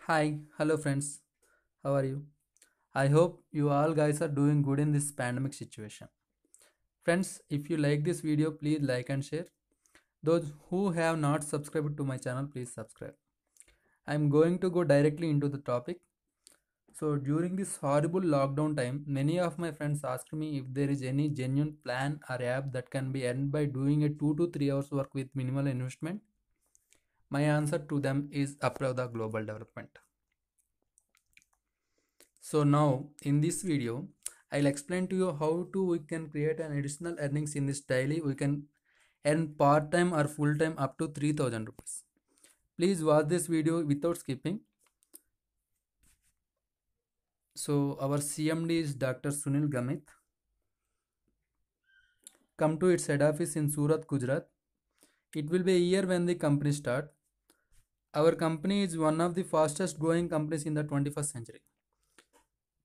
Hi, hello friends. How are you? I hope you all guys are doing good in this pandemic situation. Friends, if you like this video, please like and share. Those who have not subscribed to my channel, please subscribe. I'm going to go directly into the topic. So, during this horrible lockdown time, many of my friends asked me if there is any genuine plan or app that can be earned by doing a 2 to 3 hours work with minimal investment. My answer to them is Apprav the Global Development. So now in this video, I'll explain to you how to we can create an additional earnings in this daily. We can earn part-time or full-time up to 3000 rupees. Please watch this video without skipping. So our CMD is Dr. Sunil Gamit. Come to its head office in Surat, Gujarat. It will be a year when the company start. Our company is one of the fastest growing companies in the 21st century.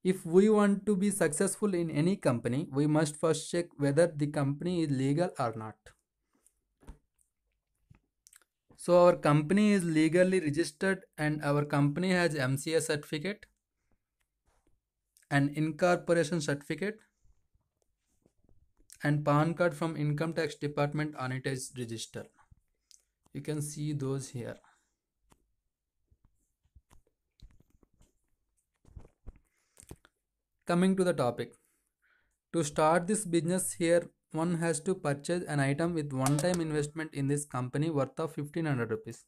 If we want to be successful in any company, we must first check whether the company is legal or not. So our company is legally registered and our company has MCA certificate, an incorporation certificate, and PAN card from Income Tax Department on it is registered. You can see those here. Coming to the topic. To start this business here, one has to purchase an item with one-time investment in this company worth of 1500 rupees.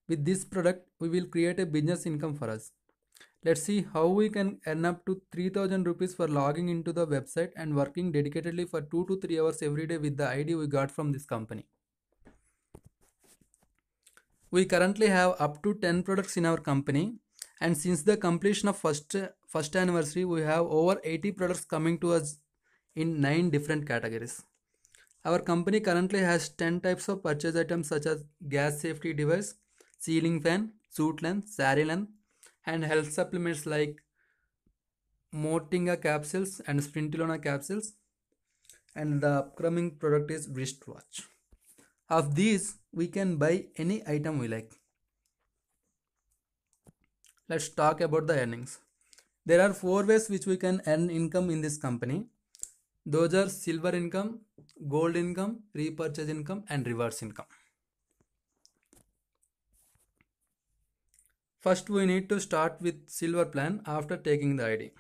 With this product, we will create a business income for us. Let's see how we can earn up to 3000 rupees for logging into the website and working dedicatedly for 2 to 3 hours every day with the ID we got from this company. We currently have up to 10 products in our company, and since the completion of first anniversary, we have over 80 products coming to us in 9 different categories. Our company currently has 10 types of purchase items such as gas safety device, ceiling fan, suit length, saree length, and health supplements like Motinga capsules and Sprintilona capsules. And the upcoming product is wristwatch. Of these, we can buy any item we like. Let's talk about the earnings. There are 4 ways which we can earn income in this company. Those are silver income, gold income, repurchase income, and reverse income. First, we need to start with silver plan after taking the ID.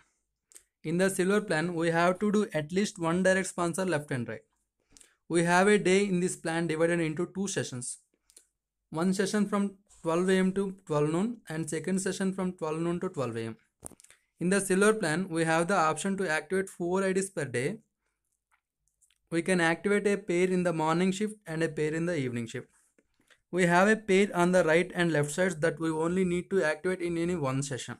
In the silver plan, we have to do at least one direct sponsor left and right. We have a day in this plan divided into 2 sessions. One session from 12 am to 12 noon and second session from 12 noon to 12 am. In the silver plan, we have the option to activate 4 IDs per day. We can activate a pair in the morning shift and a pair in the evening shift. We have a pair on the right and left sides that we only need to activate in any one session.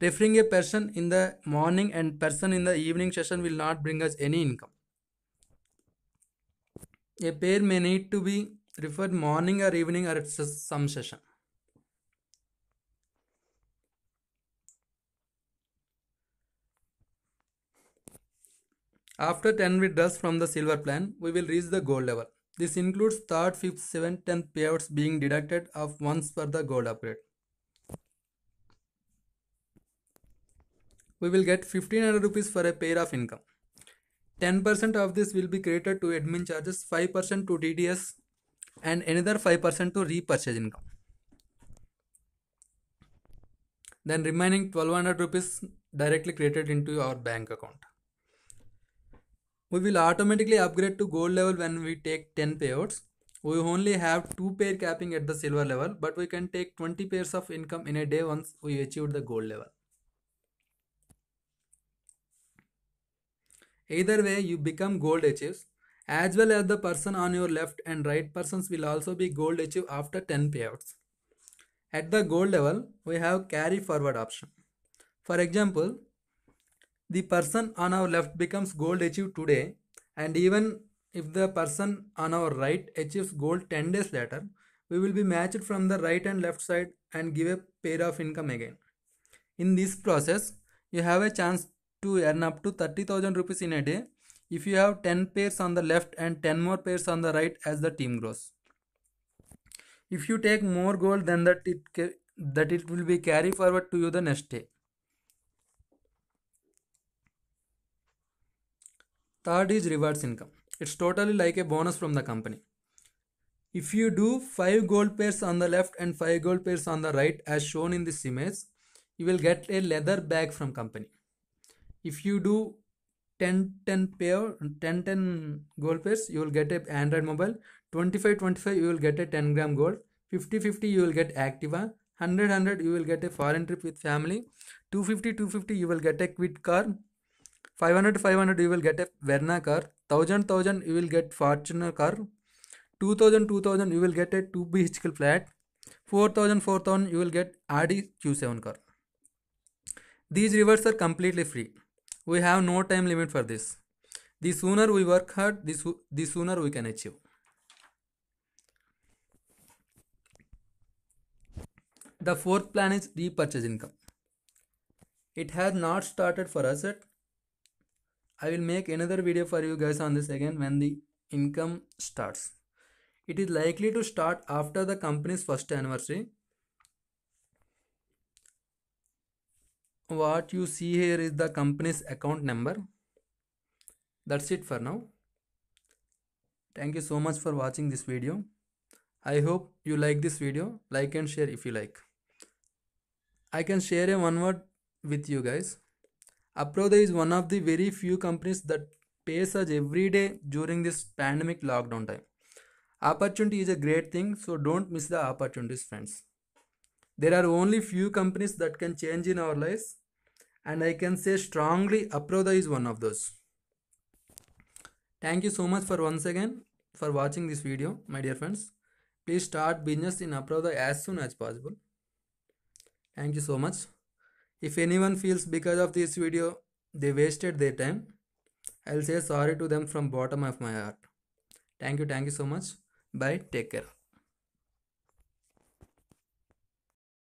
Referring a person in the morning and person in the evening session will not bring us any income. A pair may need to be referred morning or evening or at some session. After 10 withdrawals from the silver plan, we will reach the gold level. This includes 3rd, 5th, 7th, 10th payouts being deducted of once for the gold upgrade. We will get 1500 rupees for a pair of income. 10% of this will be credited to admin charges, 5% to TDS, and another 5% to repurchase income. Then remaining 1200 rupees directly credited into our bank account. We will automatically upgrade to gold level when we take 10 payouts. We only have 2 pair capping at the silver level, but we can take 20 pairs of income in a day once we achieve the gold level. Either way, you become gold achieves, as well as the person on your left and right persons will also be gold achieve after 10 payouts. At the gold level, we have carry forward option. For example, the person on our left becomes gold achieved today, and even if the person on our right achieves gold 10 days later, we will be matched from the right and left side and give a pair of income again. In this process, you have a chance to earn up to 30,000 rupees in a day if you have 10 pairs on the left and 10 more pairs on the right as the team grows. If you take more gold than that, that it will be carry forward to you the next day. Third is rewards income. It's totally like a bonus from the company. If you do 5 gold pairs on the left and 5 gold pairs on the right as shown in this image, you will get a leather bag from company. If you do 10 gold pairs, you will get a Android mobile. 25 you will get a 10 gram gold. 50 you will get Activa. 100 you will get a foreign trip with family. 250 you will get a Quid car. 500 you will get a Verna car. 1000 you will get Fortuner car. 2000 you will get a 2 BHK flat. 4000 you will get Audi Q7 car. These rewards are completely free. We have no time limit for this. The sooner we work hard, the sooner we can achieve. The fourth plan is repurchase income. It has not started for us yet. I will make another video for you guys on this again when the income starts. It is likely to start after the company's first anniversary. What you see here is the company's account number. That's it for now. Thank you so much for watching this video. I hope you like this video. Like and share if you like. I can share a one word with you guys. Aprodha is one of the very few companies that pays us every day during this pandemic lockdown time. Opportunity is a great thing, so don't miss the opportunities, friends. There are only few companies that can change in our lives, and I can say strongly Aprodha is one of those. Thank you so much for once again for watching this video, my dear friends. Please start business in Aprodha as soon as possible. Thank you so much. If anyone feels because of this video they wasted their time, I'll say sorry to them from bottom of my heart. Thank you so much. Bye. Take care.